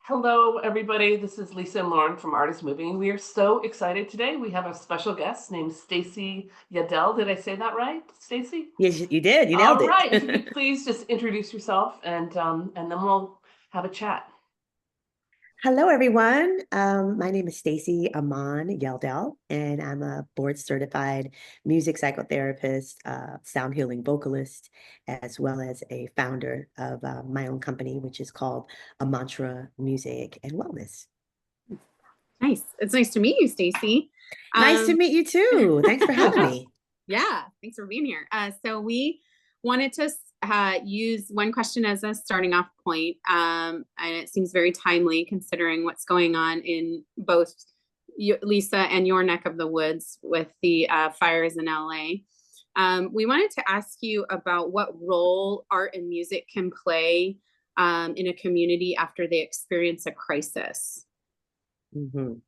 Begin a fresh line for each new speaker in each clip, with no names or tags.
Hello, everybody. This is Lisa and Lauren from Artist Moving. We are so excited today. We have a special guest named Stacy Yadell. Did I say that right, Stacy?
Yes, you did. You nailed
All right. If you could
it.
please just introduce yourself and then we'll have a chat.
Hello, everyone. My name is Stacy Amon Yeldell, and I'm a board certified music psychotherapist, sound healing vocalist, as well as a founder of my own company, which is called A Mantra Music and Wellness.
Nice. It's nice to meet you, Stacy.
Nice to meet you too. Thanks for having
Yeah.
me.
Yeah, thanks for being here. So we wanted to use one question as a starting off point, and it seems very timely considering what's going on in both Lisa and your neck of the woods with the fires in LA. We wanted to ask you about what role art and music can play in a community after they experience a crisis.
Mhm.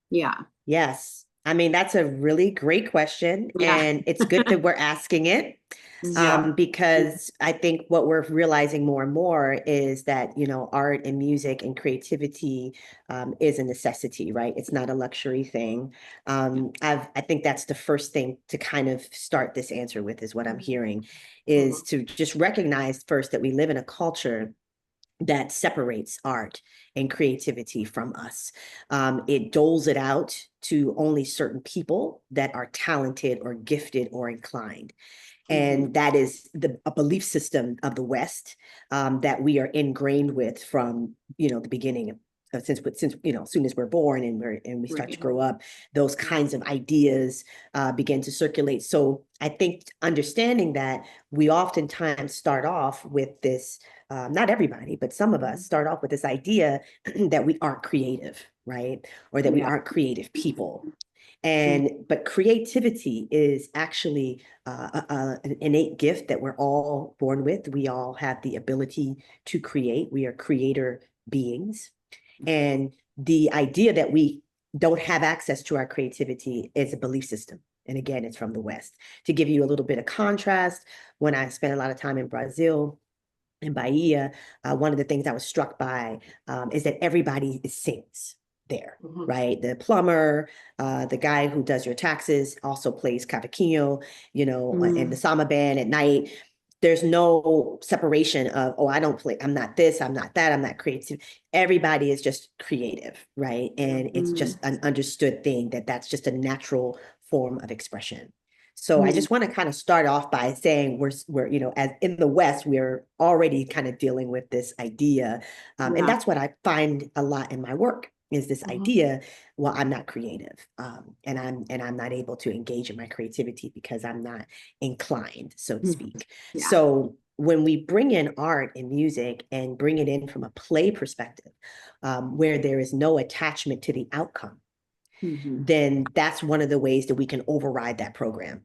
Yeah.
Yes. I mean, that's a really great question,
Yeah.
and it's good that we're asking it.
Yeah.
Because I think what we're realizing more and more is that, art and music and creativity is a necessity, right? It's not a luxury thing. I think that's the first thing to kind of start this answer with is what I'm hearing is to just recognize first that we live in a culture that separates art and creativity from us. It doles it out to only certain people that are talented or gifted or inclined. And that is a belief system of the West that we are ingrained with from the beginning of since as soon as we're born and we start to grow up, those kinds of ideas begin to circulate. So I think understanding that we oftentimes start off with this, not everybody, but some of us start off with this idea that we aren't creative, right? Or that we aren't creative people. But creativity is actually an innate gift that we're all born with. We all have the ability to create. We are creator beings. And the idea that we don't have access to our creativity is a belief system. And again, it's from the West. To give you a little bit of contrast, when I spent a lot of time in Brazil, in Bahia, one of the things I was struck by is that everybody sings there, right? The plumber, the guy who does your taxes also plays cavaquinho, and the samba band at night. There's no separation of, oh, I don't play, I'm not this, I'm not that, I'm not creative. Everybody is just creative, right? And it's just an understood thing that that's just a natural form of expression. So I just want to kind of start off by saying we're as in the West, we're already kind of dealing with this idea. And that's what I find a lot in my work is this idea, well, I'm not creative. And I'm not able to engage in my creativity because I'm not inclined, so to speak. So when we bring in art and music and bring it in from a play perspective, where there is no attachment to the outcome, then that's one of the ways that we can override that program,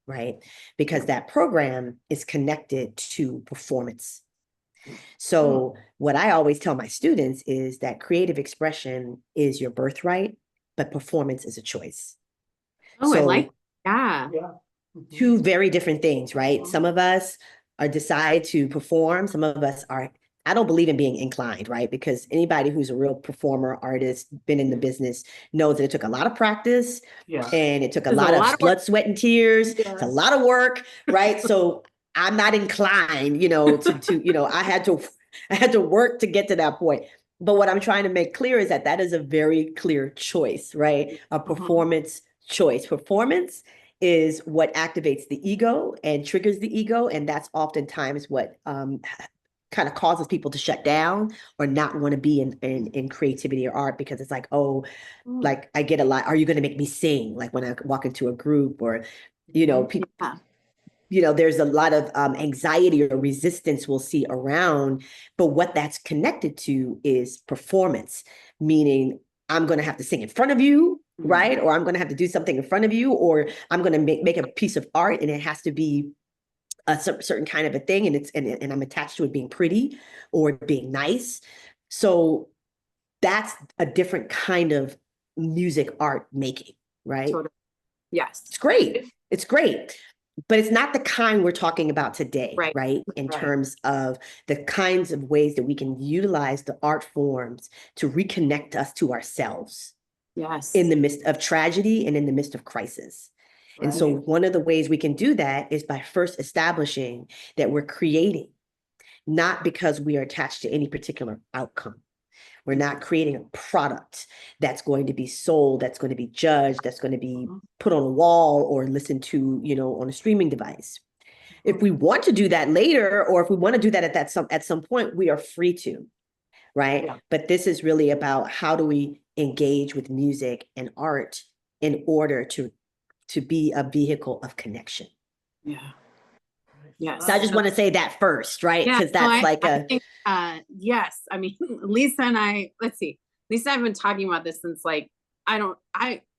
right? Because that program is connected to performance. So what I always tell my students is that creative expression is your birthright, but performance is a choice.
Oh, I like, yeah.
Two very different things, right? Some of us decide to perform. Some of us are, I don't believe in being inclined, right? Because anybody who's a real performer, artist, been in the business knows that it took a lot of practice and it took a lot of blood, sweat, and tears. It's a lot of work, right? So I'm not inclined, I had to work to get to that point. But what I'm trying to make clear is that that is a very clear choice, right? A performance choice. Performance is what activates the ego and triggers the ego. And that's oftentimes what kind of causes people to shut down or not want to be in creativity or art because it's like, oh, like I get a lot. Are you going to make me sing? Like when I walk into a group or, people, there's a lot of anxiety or resistance we'll see around. But what that's connected to is performance, meaning I'm going to have to sing in front of you, right? Or I'm going to have to do something in front of you, or I'm going to make a piece of art and it has to be a certain kind of a thing. And I'm attached to it being pretty or being nice. So that's a different kind of music art making, right?
Yes.
It's great. It's great. but it's not the kind we're talking about today,
Right.
right? In
Right.
terms of the kinds of ways that we can utilize the art forms to reconnect us to ourselves
Yes.
in the midst of tragedy and in the midst of crisis. And so
Right.
one of the ways we can do that is by first establishing that we're creating, not because we are attached to any particular outcome. We're not creating a product that's going to be sold, that's going to be judged, that's going to be put on a wall or listened to, on a streaming device. If we want to do that later, or if we want to do that at some point, we are free to, right?
Yeah.
But this is really about how do we engage with music and art in order to be a vehicle of connection.
Yeah. Yes.
So I just want to say that first, right?
Yeah,
Because
no,
that's
I think, yes. I mean, Lisa and I, let's see, Lisa and I have been talking about this since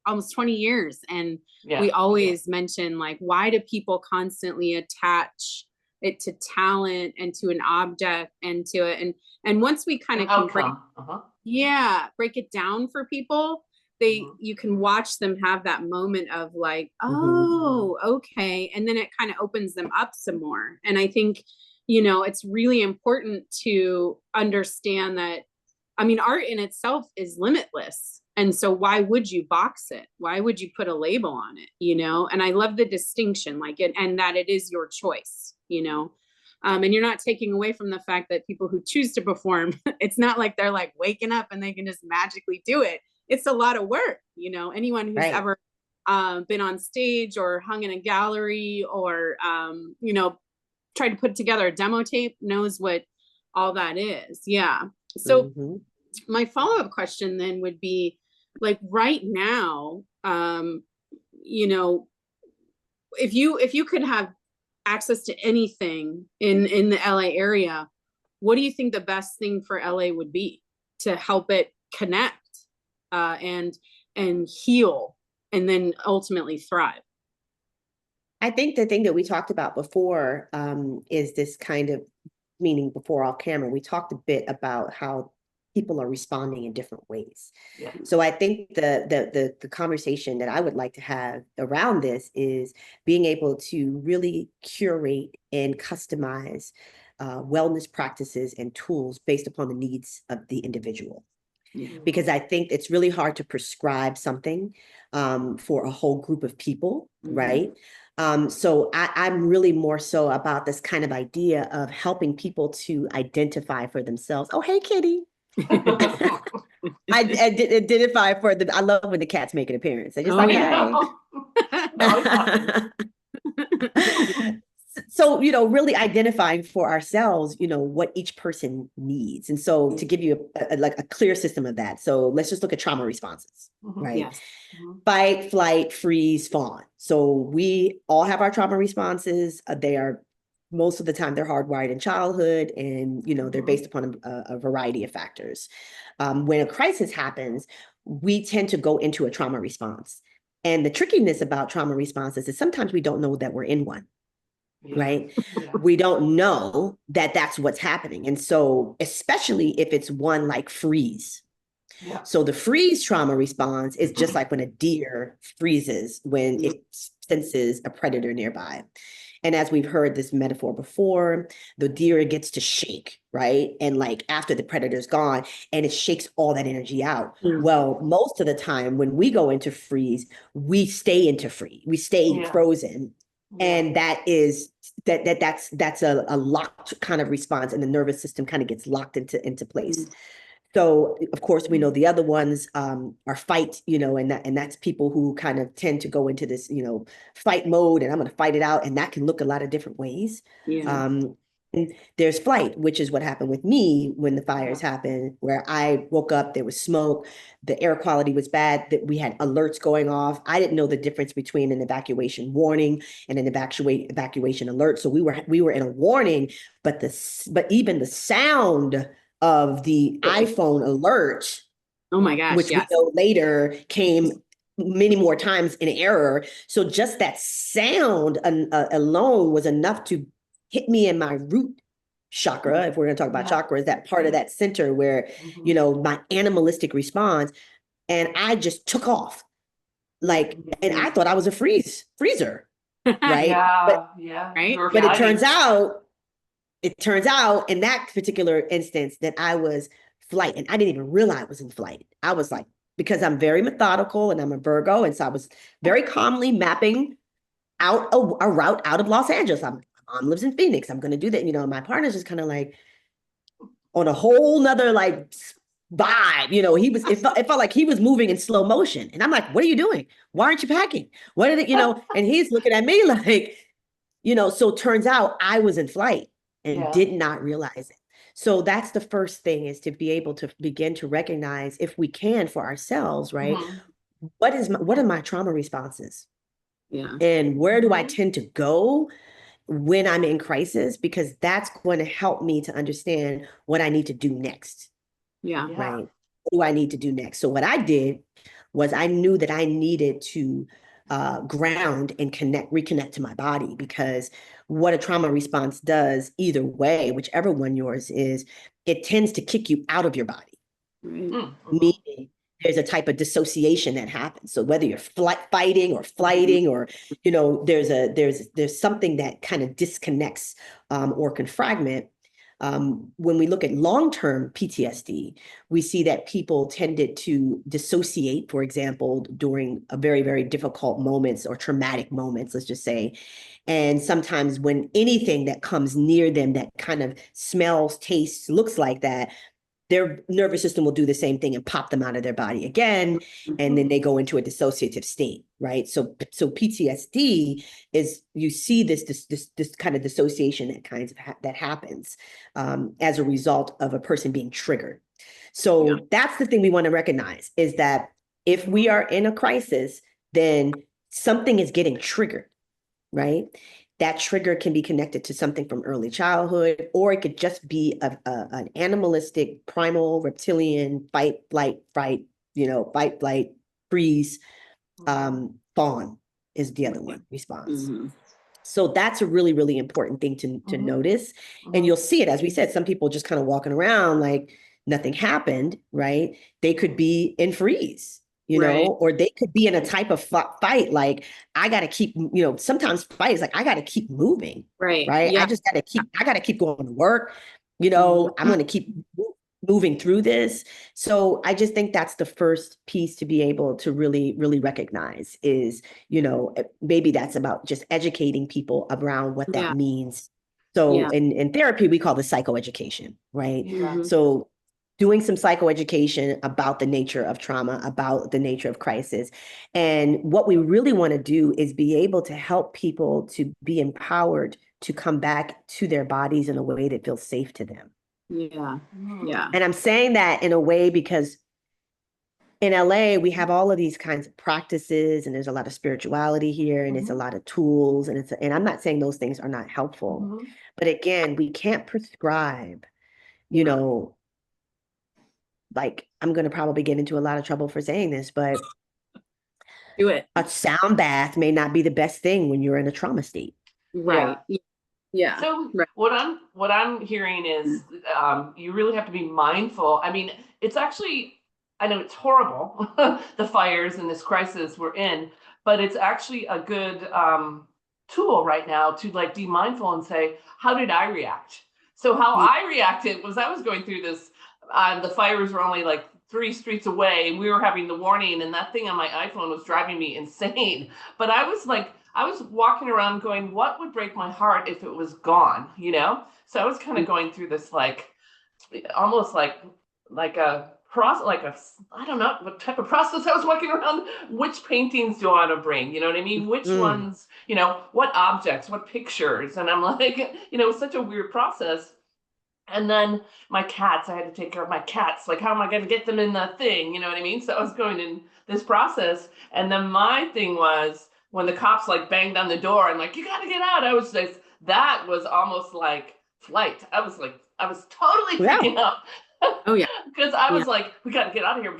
almost 20 years. And
Yeah.
we always mention like, why do people constantly attach it to talent and to an object and to it? And once we kind of can break it down for people, you can watch them have that moment of like, oh, okay. And then it kind of opens them up some more. And I think, it's really important to understand that, I mean, art in itself is limitless. And so why would you box it? Why would you put a label on it? And I love the distinction, like it, and that it is your choice, and you're not taking away from the fact that people who choose to perform, it's not like they're like waking up and they can just magically do it. It's a lot of work, anyone who's ever been on stage or hung in a gallery or, tried to put together a demo tape knows what all that is. Yeah. So my follow-up question then would be like right now, if you could have access to anything in the LA area, what do you think the best thing for LA would be to help it connect and heal and then ultimately thrive?
I think the thing that we talked about before is this kind of, meaning before off camera, we talked a bit about how people are responding in different ways.
Yeah.
So I think the conversation that I would like to have around this is being able to really curate and customize wellness practices and tools based upon the needs of the individual. Because I think it's really hard to prescribe something for a whole group of people, right? So I'm really more so about this kind of idea of helping people to identify for themselves. Oh, hey, kitty. I identify for them. I love when the cats make an appearance. They just hey. So, really identifying for ourselves, what each person needs. And so to give you a clear system of that. So let's just look at trauma responses, right?
Yes.
Fight, flight, freeze, fawn. So we all have our trauma responses. They are, most of the time, they're hardwired in childhood and, they're based upon a variety of factors. When a crisis happens, we tend to go into a trauma response. And the trickiness about trauma responses is sometimes we don't know that we're in one. Right? Yeah. We don't know that that's what's happening. And so, especially if it's one like freeze. Yeah. So the freeze trauma response is just like when a deer freezes when it senses a predator nearby. And as we've heard this metaphor before, the deer gets to shake, right? And like after the predator's gone, and it shakes all that energy out. Well, most of the time when we go into freeze, we stay frozen. And that's a locked kind of response, and the nervous system kind of gets locked into place. So of course we know the other ones are fight, and that's people who kind of tend to go into this, fight mode, and I'm going to fight it out, and that can look a lot of different ways. And there's flight, which is what happened with me when the fires happened, where I woke up, there was smoke, the air quality was bad, that we had alerts going off. I didn't know the difference between an evacuation warning and an evacuation alert. So we were in a warning, but even the sound of the iPhone alert,
oh my gosh,
which we know later came many more times in error. So just that sound alone was enough to hit me in my root chakra, if we're going to talk about chakras, that part of that center where, my animalistic response, and I just took off. And I thought I was a freezer. right?
Yeah, yeah.
Right?
You were
But
fighting.
it turns out in that particular instance that I was flight and I didn't even realize I was in flight. I was like, because I'm very methodical and I'm a Virgo. And so I was very calmly mapping out a route out of Los Angeles. My mom lives in Phoenix. I'm going to do that. You know, my partner's just kind of like on a whole nother like vibe. You know, it felt like he was moving in slow motion. And I'm like, what are you doing? Why aren't you packing? What did it, you know? And he's looking at me like, you know, so it turns out I was in flight and
Yeah.
did not realize it. So that's the first thing, is to be able to begin to recognize, if we can, for ourselves, right?
Mhm.
What are my trauma responses?
Yeah.
And where do I
Mhm.
tend to go when I'm in crisis? Because that's going to help me to understand what I need to do next,
Yeah.
Yeah.
right? What do I need to do next? So what I did was I knew that I needed to ground and reconnect to my body, because what a trauma response does, either way, whichever one yours is, it tends to kick you out of your body.
Right.
Mhm.
Meaning there's a type of dissociation that happens. So whether you're fighting or flighting, or, you know, there's something that kind of disconnects or can fragment. When we look at long-term PTSD, we see that people tended to dissociate, for example, during a very, very difficult moments or traumatic moments, let's just say. And sometimes when anything that comes near them that kind of smells, tastes, looks like that, their nervous system will do the same thing and pop them out of their body again, and then they go into a dissociative state, right? So PTSD is, you see this kind of dissociation that happens as a result of a person being triggered. So
Yeah.
that's the thing we want to recognize, is that if we are in a crisis, then something is getting triggered, right? That trigger can be connected to something from early childhood, or it could just be an animalistic, primal, reptilian fight, flight, fight, you know, fight, flight, freeze, fawn is the other one response.
Mm-hmm.
So that's a really, really important thing to
Mhm.
notice. And
Mhm.
you'll see it, as we said, some people just kind of walking around like nothing happened, right? They could be in freeze, you
Right.
know, or they could be in a type of fight. Like, I got to keep, you know, sometimes fight is like, I got to keep moving,
Right.
right?
Yeah.
I got to keep going to work. You know, I'm going to keep moving through this. So I just think that's the first piece to be able to really, really recognize is, you know, maybe that's about just educating people around what that
Yeah.
means. So
Yeah.
in therapy, we call this psychoeducation, right?
Yeah.
Mhm.
So doing some psychoeducation about the nature of trauma, about the nature of crisis. And what we really want to do is be able to help people to be empowered to come back to their bodies in a way that feels safe to them.
Yeah.
Mhm.
Yeah.
And I'm saying that in a way because in LA, we have all of these kinds of practices, and there's a lot of spirituality here, and it's a
Mhm.
lot of tools, and and I'm not saying those things are not helpful,
Mhm.
but again, we can't prescribe, you
Yeah.
know, like, I'm going to probably get into a lot of trouble for saying this, but
Do it.
a sound bath may not be the best thing when you're in a trauma state.
Right. Yeah.
So
Right.
what I'm hearing is you really have to be mindful. I mean, it's actually, I know it's horrible, the fires and this crisis we're in, but it's actually a good tool right now to like be mindful and say, how did I react? So how
Yeah.
I reacted was, I was going through this. The fires were only like 3 streets away, and we were having the warning, and that thing on my iPhone was driving me insane. But I was like, I was walking around going, what would break my heart if it was gone, you know? So I was kind of going through this like almost like a process, like a, I don't know what type of process. I was walking around, which paintings do I want to bring? You know what I mean? Which
Mm.
ones, you know, what objects, what pictures? And I'm like, you know, it was such a weird process. And then my cats, I had to take care of my cats. Like, how am I going to get them in the thing? You know what I mean? So I was going in this process. And then my thing was when the cops like banged on the door and like, you got to get out. I was just, that was almost like flight. I was like, I was totally
Yeah.
freaking out.
Oh yeah.
Because I
Yeah.
was like, we got to get out of here.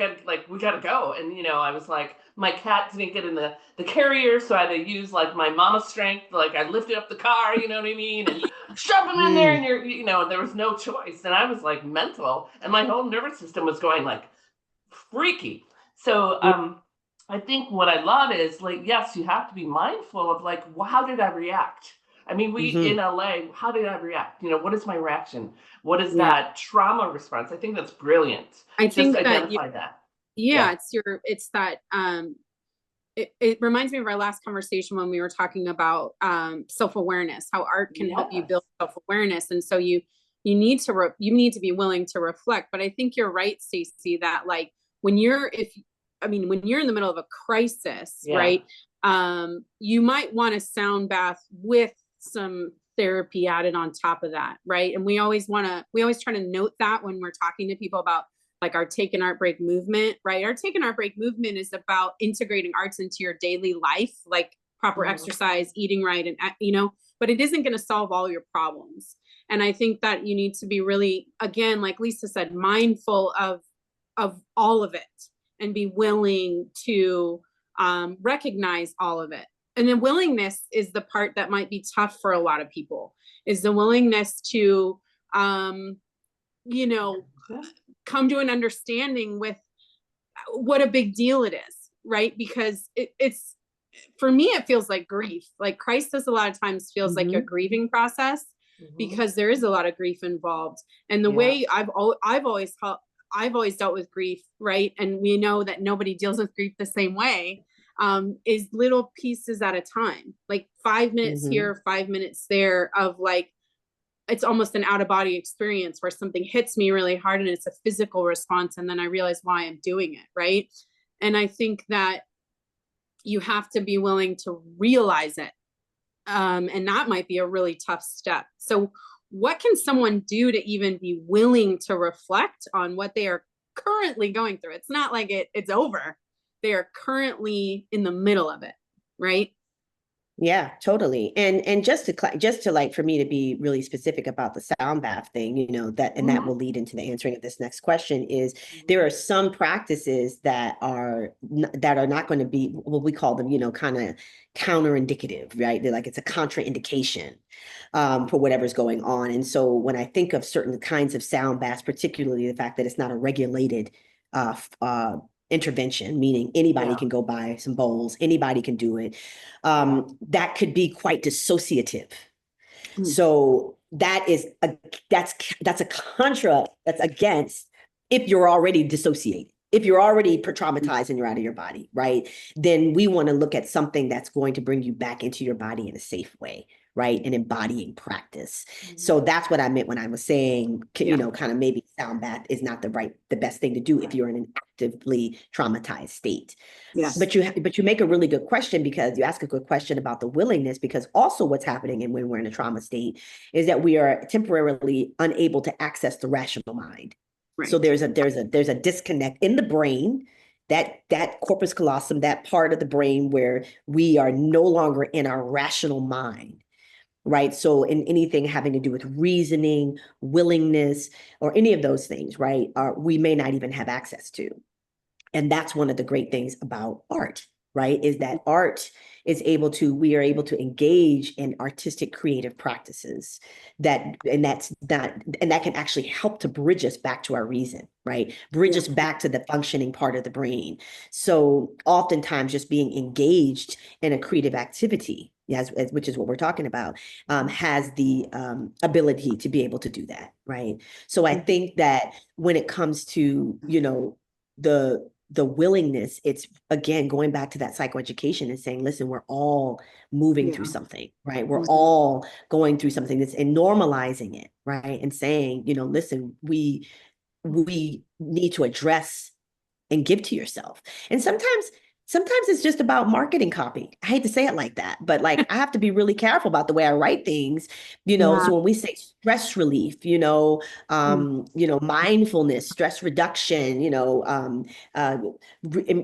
We got to go. And, you know, I was like, my cat didn't get in the carrier. So I had to use like my mama strength. Like I lifted up the car, you know what I mean? And shove him in there. And you know, there was no choice. And I was like mental. And my whole nervous system was going like freaky. So, I think what I love is like, yes, you have to be mindful of like, how did I react? I mean, we
Hmm.
in LA, how did I react? What is my reaction? What is
Yeah.
that trauma response? I think that's brilliant.
I
Just
think that
identify that.
yeah,
Yeah.
it's that it reminds me of our last conversation when we were talking about self-awareness, how art can help you build
Yes.
self-awareness. And so you need to you need to be willing to reflect. But I think you're right, Stacey, that like when you're if I mean when you're in the middle of a crisis,
Yeah.
right? You might want a sound bath with some therapy added on top of that, right? And we always try to note that when we're talking to people about like our Take an Art Break movement, right? Our Take an Art Break movement is about integrating arts into your daily life, like proper exercise, eating right, and but it isn't going to solve all your problems. And I think that you need to be really, again, like Lisa said, mindful of all of it and be willing to recognize all of it. And then willingness is the part that might be tough for a lot of people, is the willingness to you know come to an understanding with what a big deal it is, right? Because it's for me, it feels like grief. Like crisis a lot of times feels like a grieving process because there is a lot of grief involved. And the way I've always dealt with grief, right? And we know that nobody deals with grief the same way. Is little pieces at a time, like 5 minutes here, 5 minutes there of like, it's almost an out of body experience where something hits me really hard and it's a physical response. And then I realize why I'm doing it. Right. And I think that you have to be willing to realize it. And that might be a really tough step. So what can someone do to even be willing to reflect on what they are currently going through? It's not like it's over. They are currently in the middle of it. Right.
Yeah, totally. And just to like for me to be really specific about the sound bath thing, that will lead into the answering of this next question is there are some practices that are not going to be what we call them, kind of counterindicative, right? They're like it's a contraindication for whatever's going on. And so when I think of certain kinds of sound baths, particularly the fact that it's not a regulated intervention, meaning anybody can go buy some bowls, anybody can do it. That could be quite dissociative. So that's against if you're already dissociated. If you're already traumatized and you're out of your body, right? Then we want to look at something that's going to bring you back into your body in a safe way, right? And embodying practice. So that's what I meant when I was saying, kind of maybe sound bath is not the best thing to do if you're in an actively traumatized state.
Yes.
But you make a really good question because you ask a good question about the willingness, because also what's happening and when we're in a trauma state is that we are temporarily unable to access the rational mind. Right. So there's a disconnect in the brain, that corpus callosum, that part of the brain where we are no longer in our rational mind. Right. So in anything having to do with reasoning, willingness, or any of those things, right, we may not even have access to. And that's one of the great things about art, right? Is that we are able to engage in artistic creative practices that can actually help to bridge us back to our reason, right? Bridge us back to the functioning part of the brain. So oftentimes just being engaged in a creative activity, which is what we're talking about, has the ability to be able to do that, right? So I think that when it comes to, the willingness, it's again going back to that psychoeducation and saying, listen, we're all moving through something, right? We're all going through something and normalizing it, right? And saying, listen, we need to address and give to yourself. And sometimes it's just about marketing copy. I hate to say it like that, but like I have to be really careful about the way I write things, so when we say stress relief, mindfulness, stress reduction,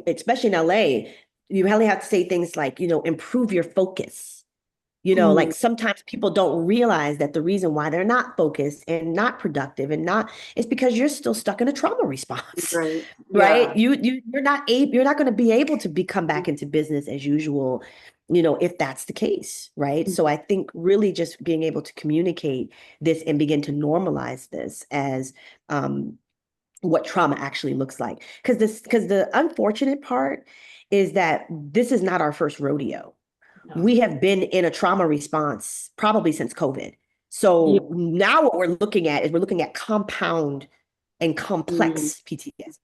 especially in LA, you really have to say things like, improve your focus. Like sometimes people don't realize that the reason why they're not focused and not productive is because you're still stuck in a trauma response.
Right.
Right. You're not going to be able to come back into business as usual, if that's the case. Right. So I think really just being able to communicate this and begin to normalize this as what trauma actually looks like. Because the unfortunate part is that this is not our first rodeo.
No.
We have been in a trauma response probably since COVID.
Yeah.
So now what we're looking at is we're looking at compound and complex PTSD.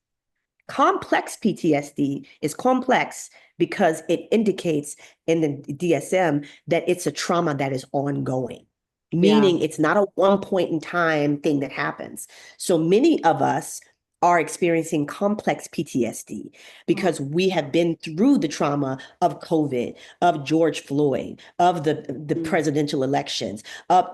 Complex PTSD is complex because it indicates in the DSM that it's a trauma that is ongoing, meaning it's not a one point in time thing that happens. So many of us are experiencing complex PTSD because we have been through the trauma of COVID, of George Floyd, of the presidential elections, of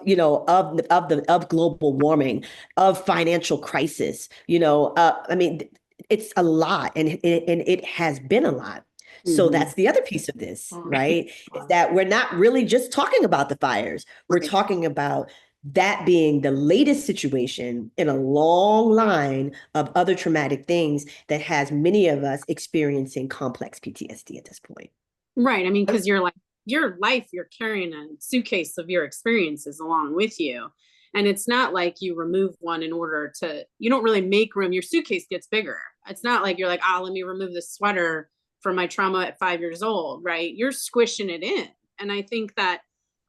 global warming, of financial crisis. I mean, it's a lot, and it has been a lot. So that's the other piece of this, right? Is that we're not really just talking about the fires. We're talking about that being the latest situation in a long line of other traumatic things that has many of us experiencing complex PTSD at this point.
Right. I mean, because your life, you're carrying a suitcase of your experiences along with you. And it's not like you remove one in order to, you don't really make room. Your suitcase gets bigger. It's not like you're like, let me remove this sweater from my trauma at 5 years old, right? You're squishing it in. And I think that,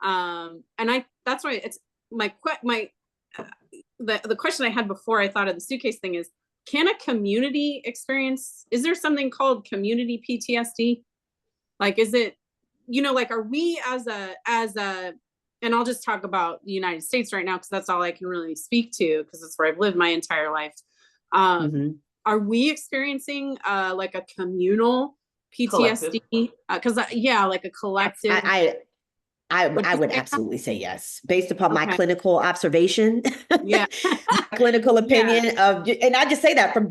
that's why it's the question I had before I thought of the suitcase thing is, can a community experience, is there something called community PTSD? Like, is it, like, are we as a, and I'll just talk about the United States right now, because that's all I can really speak to, because that's where I've lived my entire life. Are we experiencing like a communal PTSD? Because like a collective.
I would absolutely say yes, based upon my clinical observation, my clinical opinion of, and I just say that from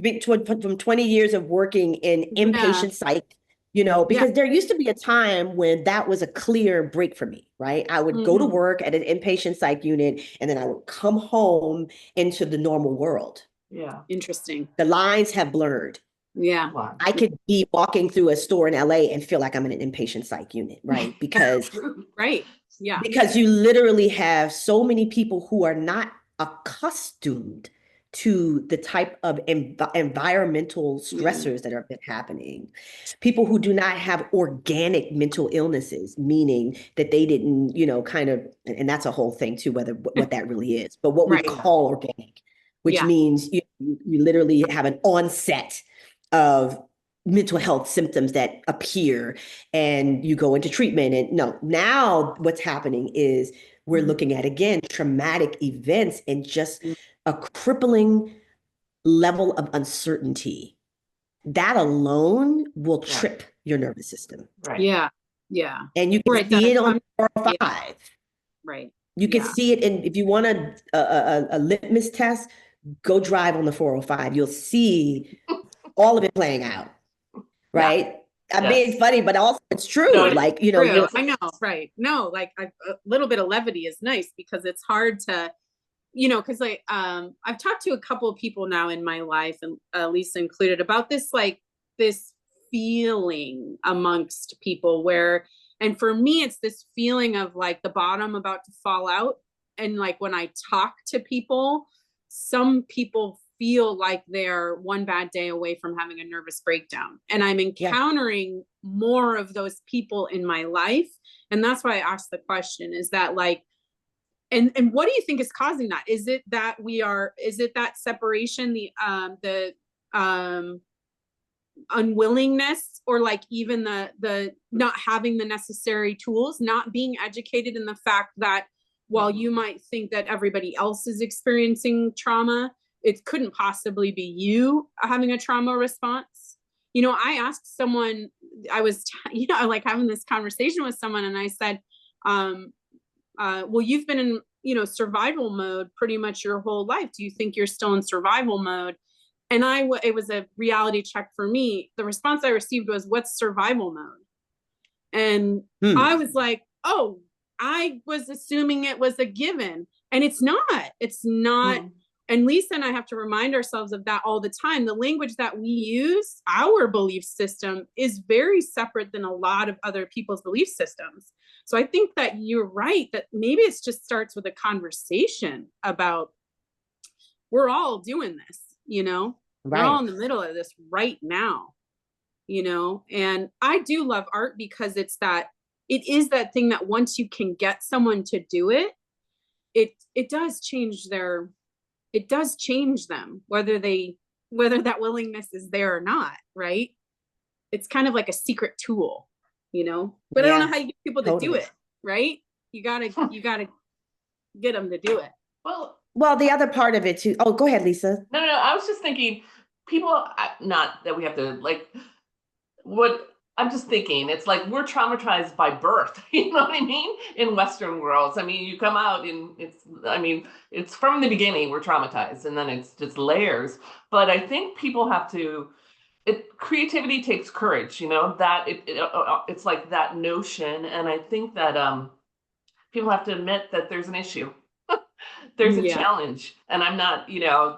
20 years of working in inpatient psych, because there used to be a time when that was a clear break for me, right? I would go to work at an inpatient psych unit, and then I would come home into the normal world.
Yeah. Interesting.
The lines have blurred.
Yeah.
I could be walking through a store in LA and feel like I'm in an inpatient psych unit, right? Because
right. Yeah.
Because you literally have so many people who are not accustomed to the type of environmental stressors that have been happening. People who do not have organic mental illnesses, meaning that they didn't, kind of, and that's a whole thing too, what that really is, but what we call organic, which means you literally have an onset of mental health symptoms that appear and you go into treatment. And now what's happening is we're looking at, again, traumatic events and just a crippling level of uncertainty. That alone will trip your nervous system.
Right.
Yeah. Yeah.
And you can see it on 405.
Yeah. Right.
You can see it. And if you want a litmus test, go drive on the 405. You'll see all of it playing out. Right. I'm being funny, but also it's true.
No,
like,
true. I know. Right. No, like a little bit of levity is nice, because it's hard to, because like, I've talked to a couple of people now in my life, and Lisa included, about this, like this feeling amongst people where, and for me, it's this feeling of like the bottom about to fall out. And like, when I talk to people, some people feel like they're one bad day away from having a nervous breakdown. And I'm encountering more of those people in my life. And that's why I asked the question, is that like, and what do you think is causing that? Is it that is it that separation, the unwillingness, or like even the not having the necessary tools, not being educated in the fact that while you might think that everybody else is experiencing trauma, it couldn't possibly be you having a trauma response. I asked someone, I was, like having this conversation with someone, and I said, well, you've been in, survival mode pretty much your whole life. Do you think you're still in survival mode? And it was a reality check for me. The response I received was, what's survival mode? And I was like, oh, I was assuming it was a given, and it's not. And Lisa and I have to remind ourselves of that all the time. The language that we use, our belief system, is very separate than a lot of other people's belief systems. So I think that you're right, that maybe it just starts with a conversation about, we're all doing this, We're all
Right.
in the middle of this right now, you know? And I do love art because it is that thing that once you can get someone to do it, it does change them, whether that willingness is there or not, right? It's kind of like a secret tool, you know? But I don't know
Yeah,
how you get people to do
totally.
it, right? You gotta get them to do it.
Well,
Well, the other part of it too. Oh, go ahead, Lisa.
no, I was just thinking, people, not that we have to like, what I'm just thinking, it's like we're traumatized by birth. You know what I mean? In Western worlds, I mean, you come out and I mean, it's from the beginning we're traumatized, and then it's just layers. But I think people have to. Creativity takes courage, you know. That it's like that notion, and I think that people have to admit that there's an issue. There's a
Yeah.
challenge, and I'm not, you know,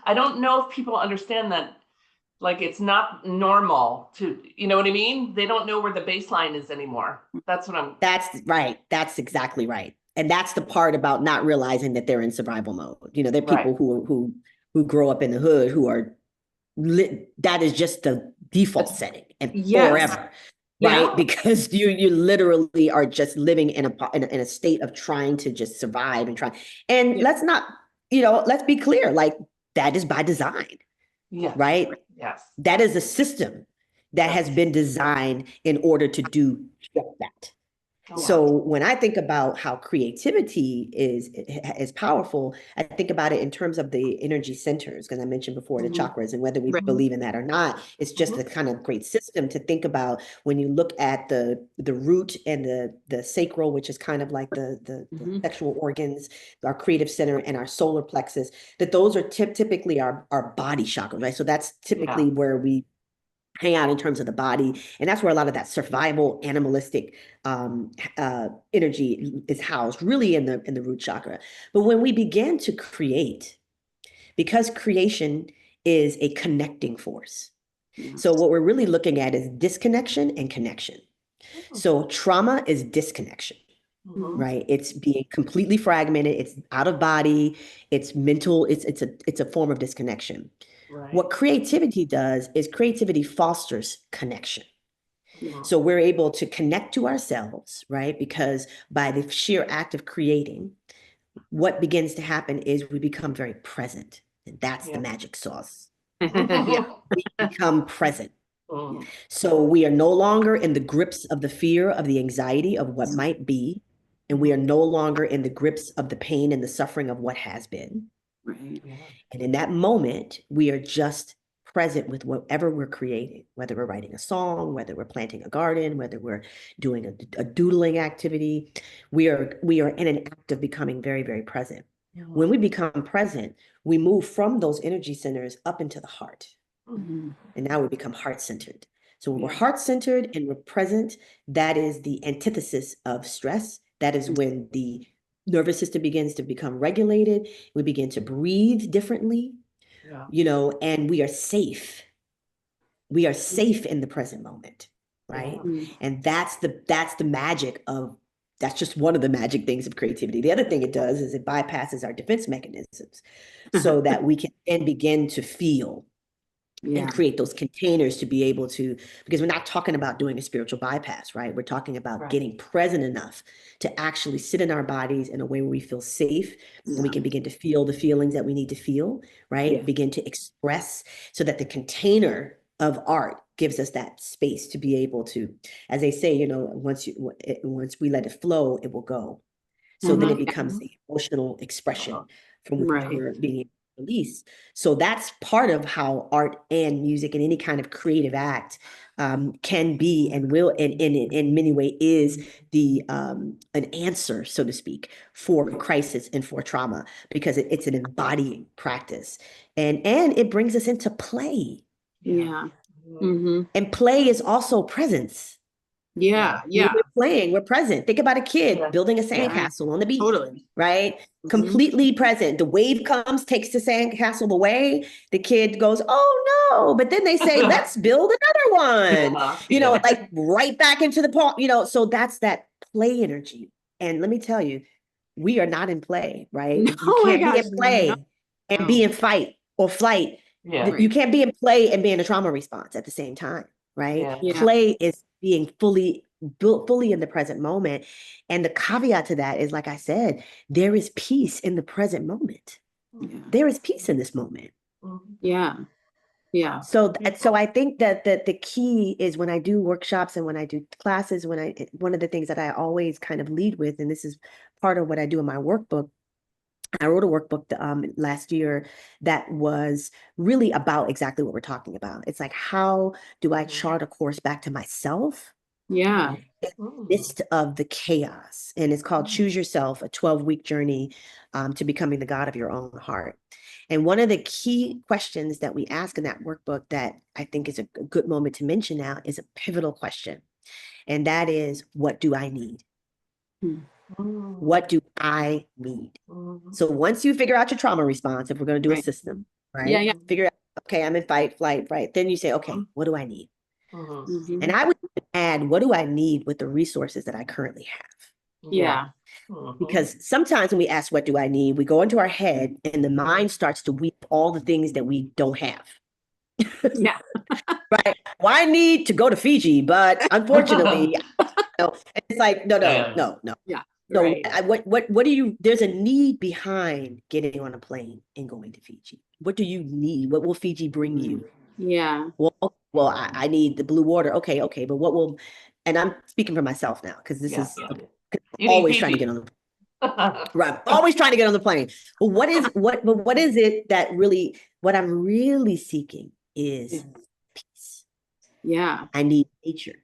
I don't know if people understand that, like, it's not normal to, you know what I mean? They don't know where the baseline is anymore. That's what I'm.
That's right. That's exactly right. And that's the part about not realizing that they're in survival mode. There are
Right.
people who grow up in the hood who are that is just the default setting and
Yes.
forever.
Yeah.
Right? Because you literally are just living in a state of trying to just survive and try. And
Yeah.
let's not, let's be clear, like that is by design,
Yes.
right?
Yes.
That is a system that has been designed in order to do just that.
Oh,
So
wow.
when I think about how creativity is powerful, I think about it in terms of the energy centers, because I mentioned before the chakras, and whether we
Right.
believe in that or not, it's just a kind of great system to think about when you look at the root and the sacral, which is kind of like the sexual organs, our creative center, and our solar plexus, that those are typically our body chakras, right? So that's typically where we hang out in terms of the body. And that's where a lot of that survival animalistic energy is housed, really in the root chakra. But when we begin to create, because creation is a connecting force. So what we're really looking at is disconnection and connection. So trauma is disconnection. Right. It's being completely fragmented. It's out of body. It's mental. It's a form of disconnection.
Right.
What creativity does is creativity fosters connection.
Yeah.
So we're able to connect to ourselves, right? Because by the sheer act of creating, what begins to happen is we become very present. And that's the magic sauce.
Yeah.
We become present.
Mm.
So we are no longer in the grips of the fear, of the anxiety of what might be. And we are no longer in the grips of the pain and the suffering of what has been.
Right.
And in that moment, we are just present with whatever we're creating, whether we're writing a song, whether we're planting a garden, whether we're doing a doodling activity. We are in an act of becoming very, very present. When we become present, we move from those energy centers up into the heart. And now we become heart-centered. So when we're heart-centered and we're present, that is the antithesis of stress. That is when the nervous system begins to become regulated. We begin to breathe differently, and we are safe. We are safe in the present moment, right? And that's the magic of, that's just one of the magic things of creativity. The other thing it does is it bypasses our defense mechanisms so that we can then begin to feel and create those containers to be able to, because we're not talking about doing a spiritual bypass, right? We're talking about getting present enough to actually sit in our bodies in a way where we feel safe and we can begin to feel the feelings that we need to feel, right? Begin to express, so that the container of art gives us that space to be able to, as they say, once we let it flow, it will go. So then it becomes the emotional expression from which we're being released. So that's part of how art and music and any kind of creative act can be and will, and in many ways is an answer, so to speak, for crisis and for trauma, because it's an embodying practice, and it brings us into play. And play is also presence. When we're playing, we're present. Think about a kid building a sandcastle on the beach, right? Completely present. The wave comes, takes the sandcastle away. The kid goes, "Oh no!" But then they say, "Let's build another one." Like right back into the pond. So that's that play energy. And let me tell you, we are not in play, right? You can't be in play and be in fight or flight
Yeah.
You can't be in play and be in a trauma response at the same time, right?
Yeah.
Yeah.
Play is being fully in the present moment. And the caveat to that is, like I said, there is peace in the present moment.
Yeah.
There is peace in this moment.
Mhm.
Yeah. Yeah.
So I think that the key is when I do workshops and when I do classes, one of the things that I always kind of lead with, and this is part of what I do in my workbook. I wrote a workbook last year that was really about exactly what we're talking about. It's like, how do I chart a course back to myself
Yeah.
Mhm.
midst of the chaos? And it's called
Mhm.
Choose Yourself, a 12-week journey to becoming the God of your own heart. And one of the key questions that we ask in that workbook that I think is a good moment to mention now is a pivotal question. And that is, what do I need?
Mhm.
What do I need?
Mhm.
So once you figure out your trauma response, if we're going to do a
Right.
system, right?
Yeah. Yeah.
Figure out, okay, I'm in fight, flight, right? Then you say, okay,
Mhm.
what do I need?
Mhm.
Mhm.
And I would add, what do I need with the resources that I currently have?
Yeah.
Mhm.
Because sometimes when we ask, what do I need? We go into our head and the mind starts to weep all the things that we don't have.
Yeah.
Right? Well, I need to go to Fiji, but unfortunately, no. It's like, no.
Yeah.
So
Right.
what do you, there's a need behind getting on a plane and going to Fiji. What do you need? What will Fiji bring you?
Yeah.
Well, I need the blue water. Okay, but what will, and I'm speaking for myself now, because this
Yeah.
is
You need
always trying to
Fiji.
get on the, right, always trying to get on the plane. But what is it that really, what I'm really seeking is peace.
Yeah.
I need nature.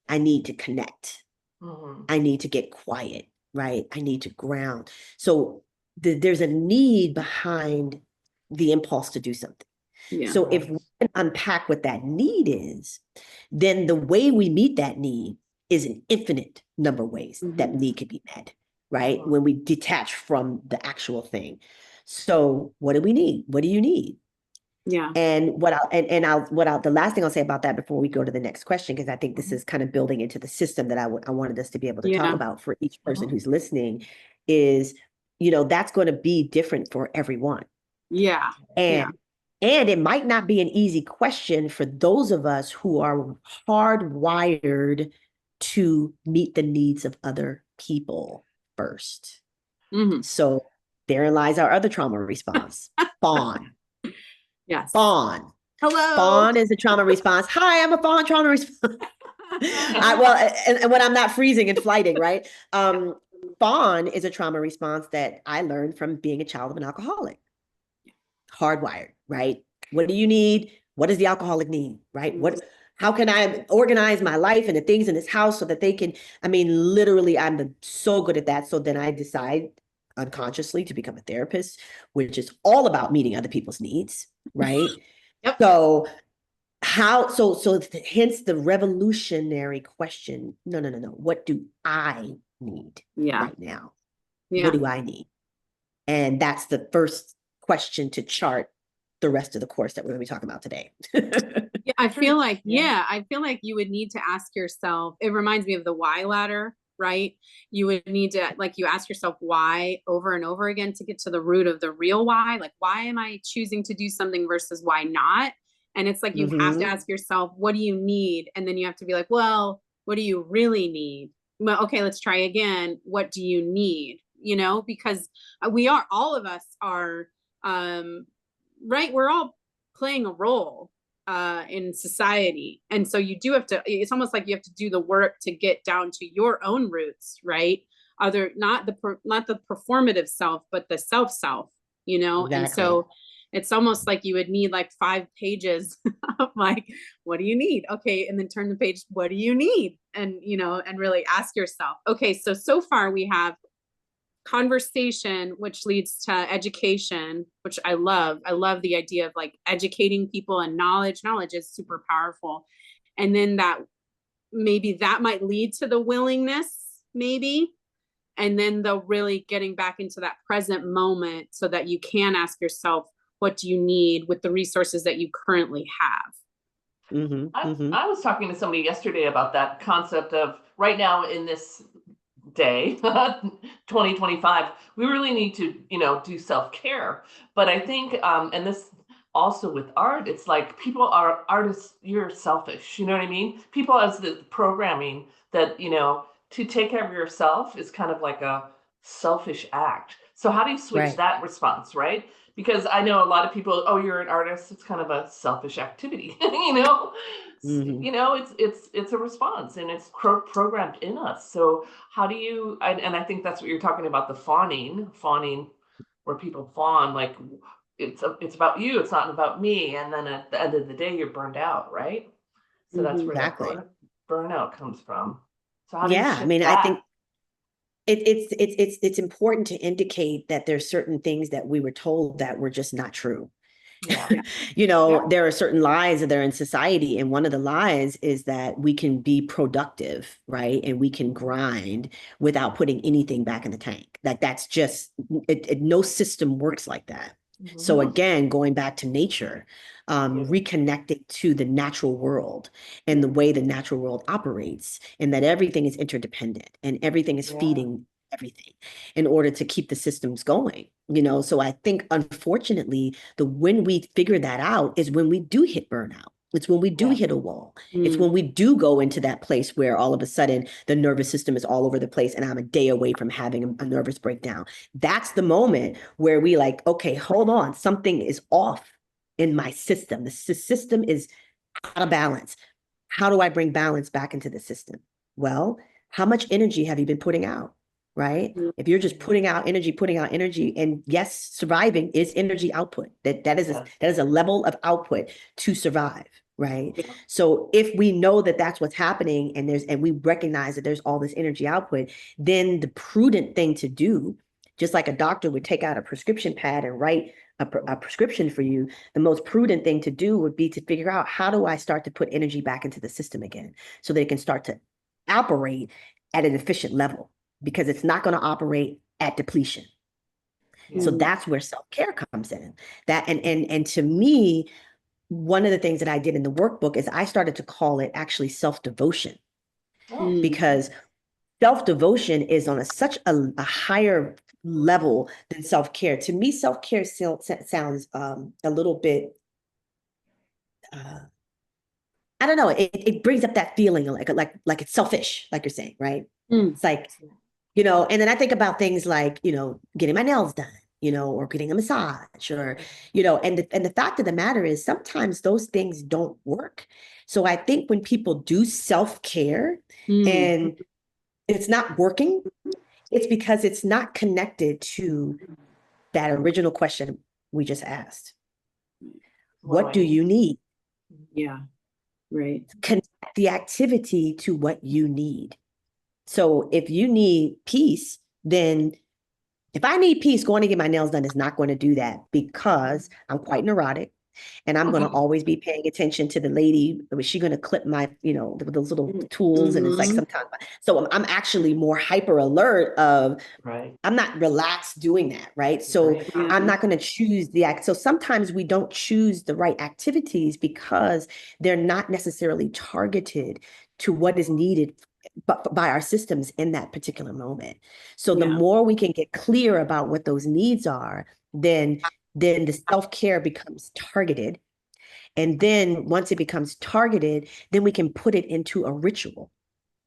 I need to connect.
Mhm.
I need to get quiet, right? I need to ground. So there's a need behind the impulse to do something.
Yeah.
So if we can unpack what that need is, then the way we meet that need is an infinite number of ways that
Mhm.
need could be met, right? When we detach from the actual thing. So what do we need? What do you need?
Yeah.
And the last thing I'll say about that before we go to the next question, because I think this is kind of building into the system that I wanted us to be able to talk
Yeah.
about for each person
Mhm.
who's listening, is, that's going to be different for everyone.
Yeah.
And it might not be an easy question for those of us who are hardwired to meet the needs of other people first.
Mhm.
So therein lies our other trauma response, fawn.
Yes.
Fawn.
Hello.
Fawn is a trauma response. Hi, I'm a fawn trauma response. And when I'm not freezing and flighting, right? Fawn is a trauma response that I learned from being a child of an alcoholic. Hardwired, right? What do you need? What does the alcoholic need, right? How can I organize my life and the things in this house so that they can, literally, I'm so good at that. So then I decide unconsciously to become a therapist, which is all about meeting other people's needs, right?
Yep.
So hence the revolutionary question. No. What do I need right now?
Yeah.
What do I need? And that's the first question to chart the rest of the course that we're going to be talking about today.
Yeah, I feel like,
Yeah.
I feel like you would need to ask yourself, it reminds me of the why ladder, right? You would need to, like, you ask yourself why over and over again to get to the root of the real why. Like, why am I choosing to do something versus why not? And it's like, you have to
Mhm.
ask yourself, what do you need? And then you have to be like, well, what do you really need? Well, okay, let's try again. What do you need? Because all of us are, right? We're all playing a role in society. And so you do have to, it's almost like you have to do the work to get down to your own roots, right? Not the performative self, but the self,
Exactly.
And so it's almost like you would need like 5 pages of like, what do you need? Okay. And then turn the page, what do you need? And, and really ask yourself, okay, so far we have conversation, which leads to education, which I love. I love the idea of like educating people, and knowledge is super powerful. And then that might lead to the willingness, maybe. And then the really getting back into that present moment so that you can ask yourself, what do you need with the resources that you currently have?
I was talking to somebody yesterday about that concept of right now in this day 2025 we really need to do self-care, but I think and this also with art, it's like people are artists, you're selfish, you know what I mean? People as the programming that, to take care of yourself is kind of like a selfish act. So how do you switch
Right.
that response, right? Because I know a lot of people, oh, you're an artist, it's kind of a selfish activity,
Mhm.
It's a response and it's programmed in us. So how do you, and I think that's what you're talking about, the fawning where people fawn, like it's about you, it's not about me, and then at the end of the day you're burned out, right? So that's
Mhm.
where that
Exactly.
burnout comes from. So how do you
Yeah. I
shift
mean, I
that?
think it's important to indicate that there's certain things that we were told that were just not true.
Yeah. Yeah.
There are certain lies that are in society, and one of the lies is that we can be productive, right? And we can grind without putting anything back in the tank. That's just no system works like that. So
Mhm.
again, going back to nature,
Yeah.
reconnecting to the natural world and the way the natural world operates, and that everything is interdependent and everything is
Yeah.
feeding everything in order to keep the systems going. So I think, unfortunately, when we figure that out is when we do hit burnout. It's when we do
Yeah.
hit a wall. It's
Mm.
when we do go into that place where all of a sudden the nervous system is all over the place and I'm a day away from having a nervous breakdown. That's the moment where we like, okay, hold on, something is off in my system. The system is out of balance. How do I bring balance back into the system? Well, how much energy have you been putting out? Right?
Mm.
If you're just putting out energy, and yes, surviving is energy output. That is
Yeah.
that is a level of output to survive, right?
Yeah.
So if we know that that's what's happening, and we recognize that there's all this energy output, then the prudent thing to do, just like a doctor would take out a prescription pad and write a prescription for you, the most prudent thing to do would be to figure out, how do I start to put energy back into the system again so that it can start to operate at an efficient level, because it's not going to operate at depletion. So
Mm.
that's where self-care comes in. That and to me, one of the things that I did in the workbook is I started to call it actually self-devotion,
Oh.
Mm.
because self-devotion is on such a higher level than self-care. To me, self-care sounds a little bit, uh, I don't know, it brings up that feeling like it's selfish, like you're saying, right?
Mm.
It's like, and then I think about things like, getting my nails done, or getting a massage, or, and the fact of the matter is sometimes those things don't work. So I think when people do self-care
Mm.
and it's not working, it's because it's not connected to that original question we just asked.
What do
What
I
do
need?
you need?
Yeah. Right.
Connect the activity to what you need. So if you need peace, then if I need peace, going to get my nails done is not going to do that, because I'm quite neurotic. And I'm going to always be paying attention to the lady. Was she going to clip my, with those little tools? And it's like
Mhm.
sometimes, so I'm actually more hyper alert of,
Right.
I'm not relaxed doing that, right? So
Right.
I'm not going to choose the act. So sometimes we don't choose the right activities because they're not necessarily targeted to what is needed by our systems in that particular moment. So the
Yeah.
more we can get clear about what those needs are, then the self-care becomes targeted. And then once it becomes targeted, then we can put it into a ritual,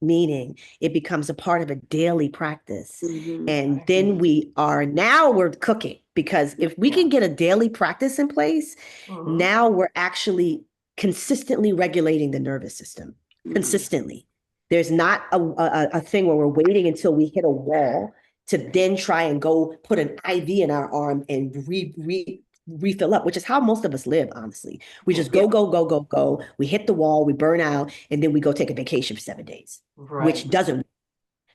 meaning it becomes a part of a daily practice.
Mhm.
And then we're cooking, because if we can get a daily practice in place,
Mhm.
now we're actually consistently regulating the nervous system, consistently. There's not a thing where we're waiting until we hit a wall to then try and go put an IV in our arm and refill up, which is how most of us live, honestly. We just go, go, go, go, go. We hit the wall, we burn out, and then we go take a vacation for 7 days, which
Right.
doesn't,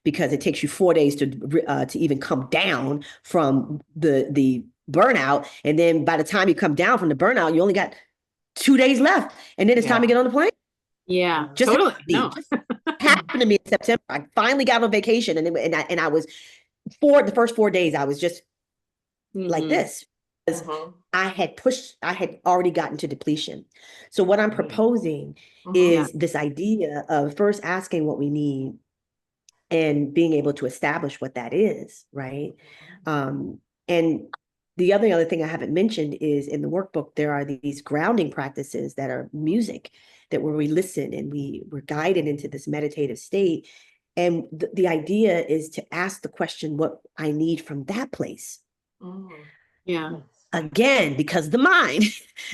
because it takes you 4 days to even come down from the burnout. And then by the time you come down from the burnout, you only got 2 days left. And then it's time to
Yeah.
get on the plane.
Yeah.
Just
Totally.
happened,
No.
happened to me in September. I finally got on vacation, and I was, for the first 4 days, I was just like
Mhm.
this.
Mhm.
I had already gotten to depletion. So what I'm
Right.
proposing
Mhm.
is this idea of first asking what we need and being able to establish what that is, right? And the other thing I haven't mentioned is in the workbook, there are these grounding practices that are music that where we listen and we're guided into this meditative state. And the idea is to ask the question, what I need from that place.
Mm.
Yeah.
Again, because the mind,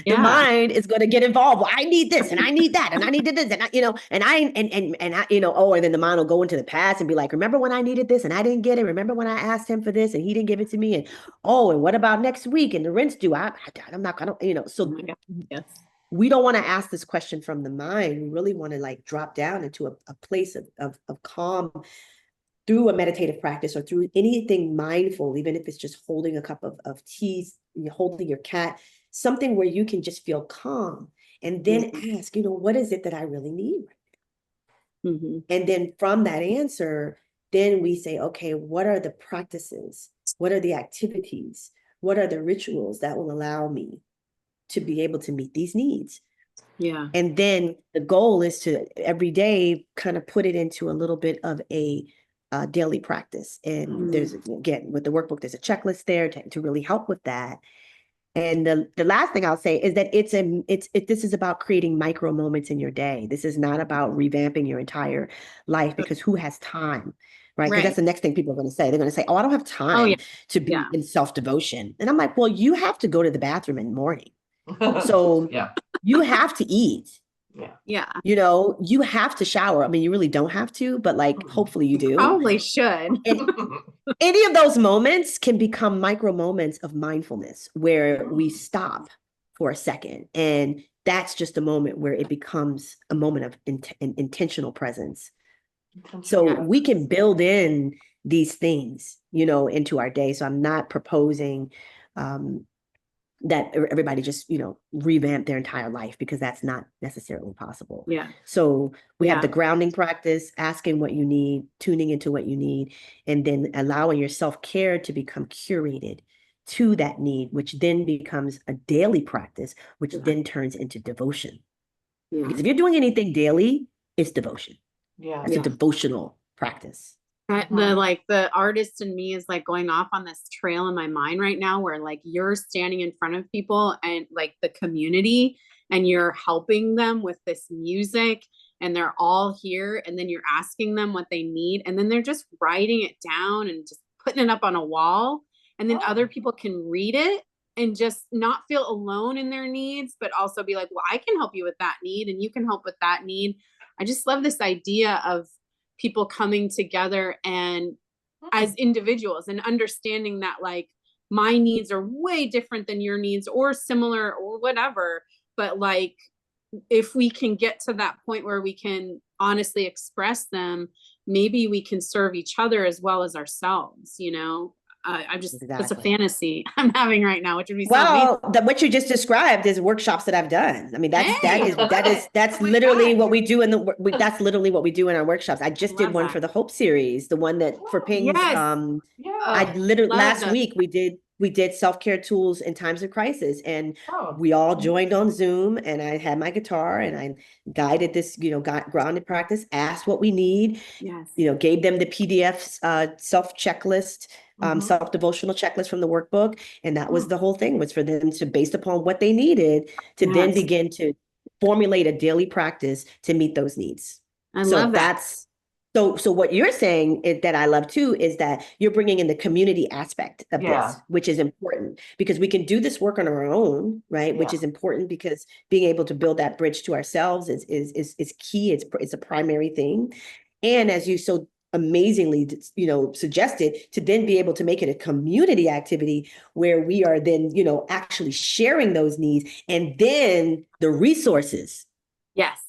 the
Yeah.
mind is going to get involved. Well, I need this and I need that and I needed this and and then the mind will go into the past and be like, remember when I needed this and I didn't get it? Remember when I asked him for this and he didn't give it to me? And and what about next week? And the rent's due. I'm not gonna,
Oh
so
my God. Yes.
we don't want to ask this question from the mind. We really want to like drop down into a place of calm through a meditative practice or through anything mindful, even if it's just holding a cup of tea, holding your cat, something where you can just feel calm and then ask, what is it that I really need?
Mm-hmm.
And then from that answer, then we say, okay, what are the practices? What are the activities? What are the rituals that will allow me to be able to meet these needs?
Yeah.
And then the goal is to every day kind of put it into a little bit of a daily practice. And there's, again, with the workbook, there's a checklist there to really help with that. And the last thing I'll say is that this is about creating micro moments in your day. This is not about revamping your entire life, because who has time, right? Because that's the next thing people are going to say. They're going to say, oh, I don't have time to be in self-devotion. And I'm like, well, you have to go to the bathroom in the morning. So you have to eat.
Yeah.
You have to shower. I mean, you really don't have to, but like, hopefully you do.
Probably should.
And any of those moments can become micro moments of mindfulness where we stop for a second. And that's just a moment where it becomes a moment of intentional presence. So we can build in these things, into our day. So I'm not proposing, that everybody just, revamp their entire life, because that's not necessarily possible.
Yeah.
So we have the grounding practice, asking what you need, tuning into what you need, and then allowing your self-care to become curated to that need, which then becomes a daily practice, which then turns into devotion. Yeah. Because if you're doing anything daily, it's devotion. Yeah. It's a devotional practice.
The artist in me is like going off on this trail in my mind right now, where like you're standing in front of people and like the community, and you're helping them with this music, and they're all here, and then you're asking them what they need, and then they're just writing it down and just putting it up on a wall, and then other people can read it and just not feel alone in their needs, but also be like, well, I can help you with that need and you can help with that need. I just love this idea of people coming together and as individuals, and understanding that like my needs are way different than your needs, or similar, or whatever. But like, if we can get to that point where we can honestly express them, maybe we can serve each other as well as ourselves, I'm just, It's a fantasy I'm having right now, which would be
what you just described is workshops that I've done. I mean, that's literally what we do that's literally what we do in our workshops. I just did one for the Hope series, the one that for Ping's, I literally last week we did self-care tools in times of crisis, and we all joined on Zoom, and I had my guitar and I guided this, grounded practice, asked what we need, gave them the PDF self-checklist, self-devotional checklist from the workbook. And that was the whole thing, was for them to, based upon what they needed, to then begin to formulate a daily practice to meet those needs.
I love that.
So what you're saying that I love too, is that you're bringing in the community aspect of this, which is important, because we can do this work on our own, right? Which is important, because being able to build that bridge to ourselves is key. It's a primary thing. And as you so amazingly, suggested, to then be able to make it a community activity where we are then, actually sharing those needs, and then the resources.
Yes.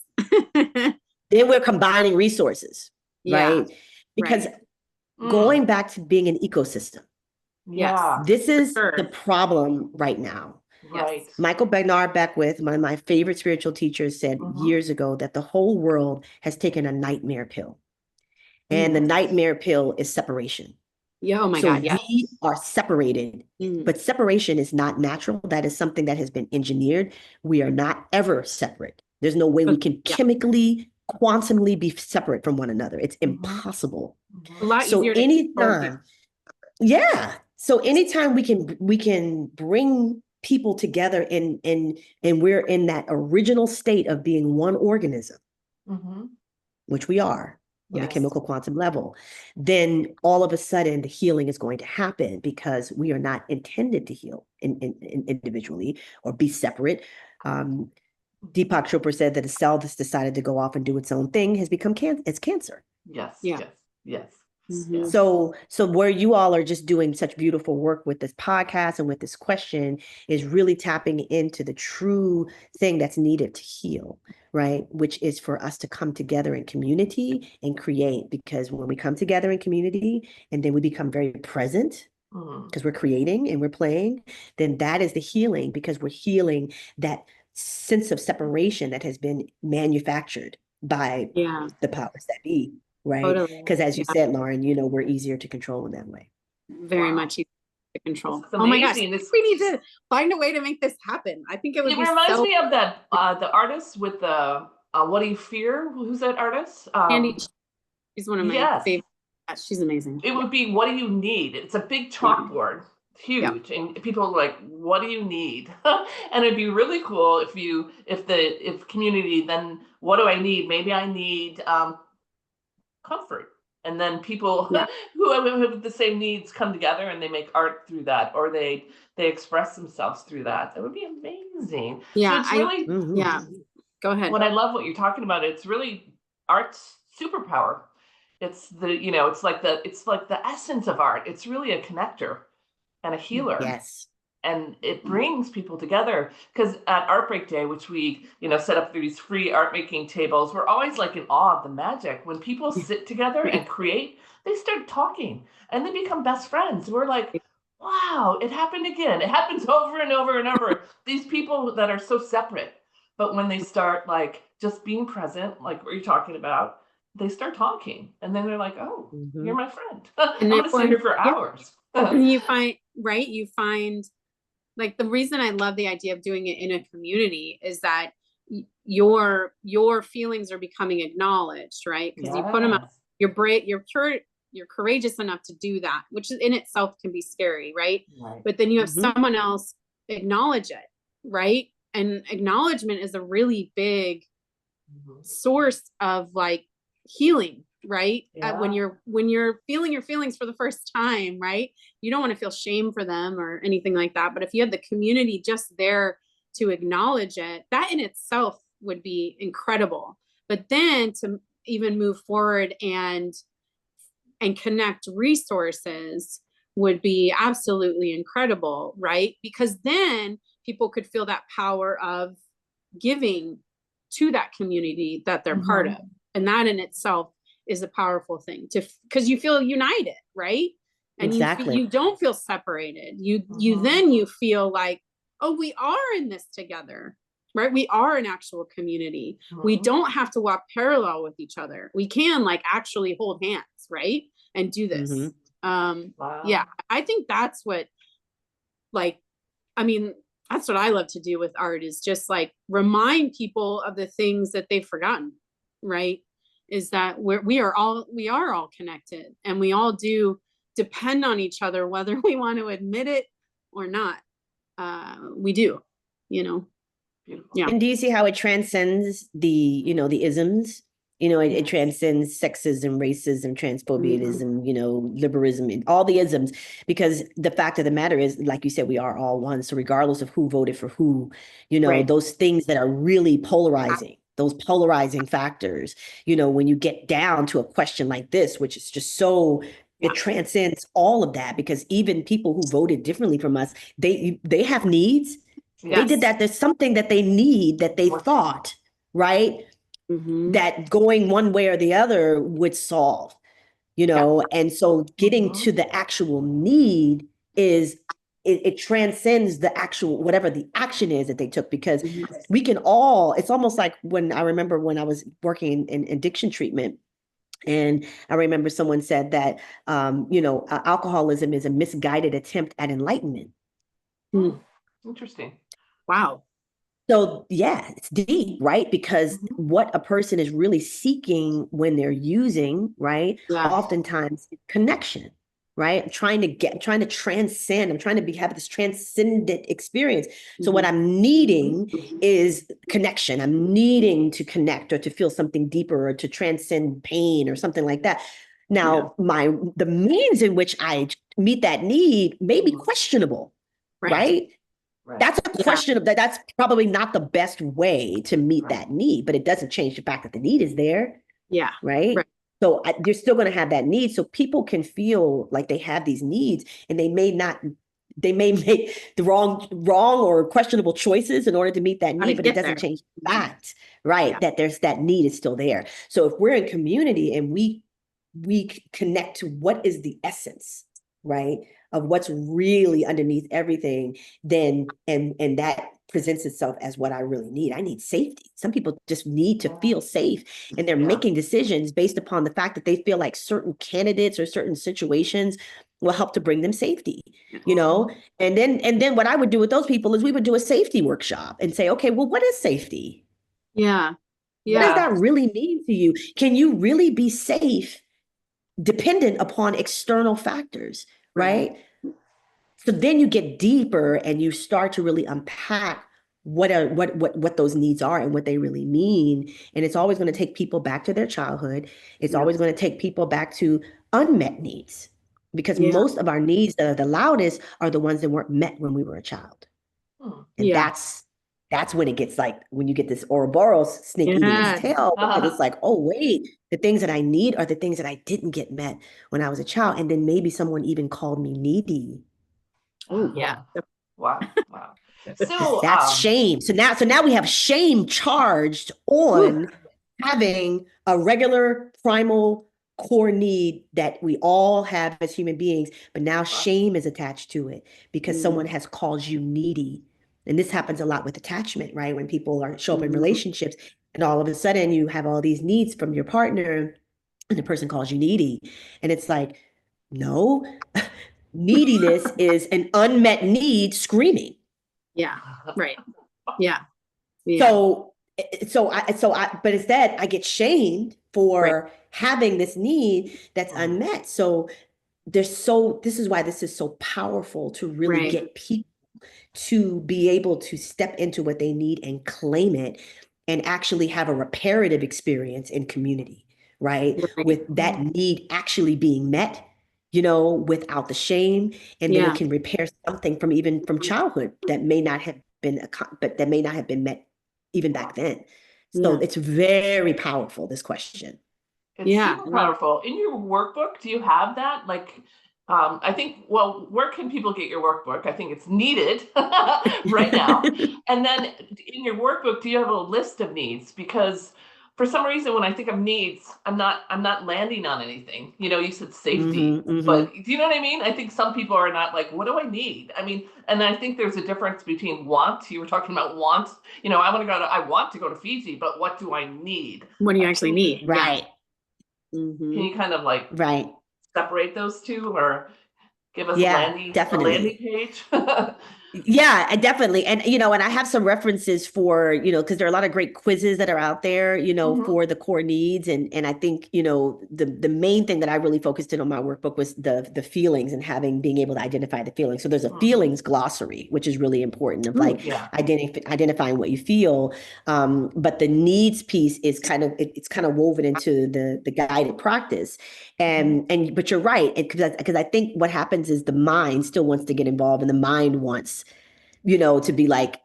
Then we're combining resources. Right? Because going back to being an ecosystem. This is the problem right now.
Right.
Michael Bernard Beckwith, one of my favorite spiritual teachers, said years ago that the whole world has taken a nightmare pill. And the nightmare pill is separation.
Oh my God. Yeah.
We are separated, but separation is not natural. That is something that has been engineered. We are not ever separate. There's no way we can chemically, quantumly be separate from one another. It's impossible.
A lot easier to
anytime, So anytime we can bring people together and we're in that original state of being one organism,
Mhm.
which we are on a
Yes.
chemical quantum level, then all of a sudden the healing is going to happen because we are not intended to heal individually or be separate. Deepak Chopra said that a cell that's decided to go off and do its own thing has become it's cancer.
Yes,
Yeah.
yes, yes.
Mhm.
Yes.
So where you all are just doing such beautiful work with this podcast and with this question is really tapping into the true thing that's needed to heal, right? Which is for us to come together in community and create, because when we come together in community and then we become very present
Mhm.
because we're creating and we're playing, then that is the healing, because we're healing that sense of separation that has been manufactured by
Yeah,
the powers that be, right?
totally.
Because as you
Yeah,
said, Lauren, we're easier to control in that way.
very
Wow.
much easy to control.
This is
Oh my gosh,
amazing.
we need to find a way to make this happen. I think it would
It
be
reminds
so
me of that the artist with the What Do You Fear? Who's that artist?
handy. She's one of my
Yes.
favorite. She's amazing.
It would be What Do You Need? It's a big chalkboard, huge, and people are like, what do you need? And it'd be really cool if community, then what do I need? Maybe I need comfort. And then people
Yeah.
who have the same needs come together and they make art through that, or they express themselves through that. That would be amazing. So
Yeah,
it's really
Mhm.
yeah. Go ahead.
what I love what you're talking about. It's really art's superpower. It's it's like the essence of art. It's really a connector and a healer.
Yes.
And it brings people together, because at Art Break Day, which we set up through these free art making tables, we're always like in awe of the magic when people sit together and create. They start talking and they become best friends. We're like, wow, it happened again. It happens over and over and over. These people that are so separate, but when they start like just being present, like what you're talking about, they start talking, and then they're like, oh,
Mhm.
you're my friend.
And
I'm gonna sit here for
yeah.
hours.
And you find like, the reason I love the idea of doing it in a community is that your feelings are becoming acknowledged, right? Because you put them out, you're brave, you're courageous enough to do that, which in itself can be scary, right?
Right.
But then you have
Mhm.
someone else acknowledge it, right? And acknowledgement is a really big
Mhm.
source of like healing, right? When
Yeah.
you're feeling your feelings for the first time, right? You don't want to feel shame for them or anything like that, but if you have the community just there to acknowledge it, that in itself would be incredible. But then to even move forward and connect resources would be absolutely incredible, right? Because then people could feel that power of giving to that community that they're part
Mhm.
of. And that in itself is a powerful thing because you feel united, right? And
Exactly.
you don't feel separated. You
Mhm.
then you feel like, oh, we are in this together, right? We are an actual community. We
Mhm.
don't have to walk parallel with each other. We can like actually hold hands, right? And do this.
Mhm.
Wow.
Yeah, I think that's what, like, I mean, that's what I love to do with art, is just like remind people of the things that they've forgotten, right? Is that we are all connected, and we all do depend on each other, whether we want to admit it or not. We do,
Beautiful.
Yeah.
And do you see how it transcends the isms? It
Yes.
transcends sexism, racism, transphobia,
Mhm.
liberalism, and all the isms, because the fact of the matter is, like you said, we are all one. So regardless of who voted for who,
Right.
those things that are really polarizing, those polarizing factors, when you get down to a question like this, which is just so, it transcends all of that, because even people who voted differently from us, they have needs. They did that. There's something that they need that they thought, right?
Mhm.
That going one way or the other would solve, and so getting
Mhm.
to the actual need is, it transcends the actual, whatever the action is that they took, because
Mhm.
we can all, it's almost like when I remember when I was working in addiction treatment, and I remember someone said that, alcoholism is a misguided attempt at enlightenment.
Mm.
Interesting.
Wow.
So yeah, it's deep, right? Because
Mhm.
what a person is really seeking when they're using, right?
Yeah.
Oftentimes connection, right? I'm trying to transcend. I'm trying to have this transcendent experience. So what I'm needing is connection. I'm needing to connect or to feel something deeper or to transcend pain or something like that. Now, the means in which I meet that need may be questionable, right? That's a question of that's probably not the best way to meet that need, but it doesn't change the fact that the need is there.
Yeah.
Right. So you're still going to have that need. So people can feel like they have these needs and they may make the wrong or questionable choices in order to meet that need, but it doesn't change the fact, right? That there's that need is still there. So if we're in community and we connect to what is the essence, right, of what's really underneath everything, then and that presents itself as what I really need. I need safety. Some people just need to feel safe, and they're making decisions based upon the fact that they feel like certain candidates or certain situations will help to bring them safety, you know? And then what I would do with those people is we would do a safety workshop and say, okay, well, what is safety?
Yeah.
What does that really mean to you? Can you really be safe dependent upon external factors, right? So then you get deeper and you start to really unpack what those needs are and what they really mean. And it's always going to take people back to their childhood. It's always going to take people back to unmet needs, because most of our needs that are the loudest are the ones that weren't met when we were a child. And that's when it gets like, when you get this Ouroboros snake eating its tail, because it's like, oh, wait, the things that I need are the things that I didn't get met when I was a child. And then maybe someone even called me needy.
Oh, yeah.
Wow. So
that's shame. So now we have shame charged on having a regular primal core need that we all have as human beings, but now shame is attached to it because someone has called you needy. And this happens a lot with attachment, right? When people show up in relationships and all of a sudden you have all these needs from your partner and the person calls you needy. And it's like, no, neediness is an unmet need screaming.
Yeah. Right. Yeah.
So but instead I get shamed for having this need that's unmet. So this is why this is so powerful, to really get people to be able to step into what they need and claim it and actually have a reparative experience in community, right? With that need actually being met, you know, without the shame. And then it can repair something from childhood that may not have been, but that may not have been met even back then. So it's very powerful, this question.
It's super powerful. In your workbook, do you have that? Like, I think, well, where can people get your workbook? I think it's needed right now. And then in your workbook, do you have a list of needs? Because for some reason, when I think of needs, I'm not landing on anything. You know, you said safety, but do you know what I mean? I think some people are not like, what do I need? I mean, and I think there's a difference between want. You were talking about want. You know, I want to go to Fiji, but what do I need?
What do you actually need?
Right.
Can you kind of like separate those two, or give us a landing page?
Yeah, definitely. And, you know, and I have some references for, you know, because there are a lot of great quizzes that are out there, you know, for the core needs. And I think, you know, the main thing that I really focused in on my workbook was the feelings and being able to identify the feelings. So there's a feelings glossary, which is really important, of like identifying what you feel. But the needs piece is it's kind of woven into the guided practice. But you're right. Because I think what happens is the mind still wants to get involved, and the mind wants, you know, to be like,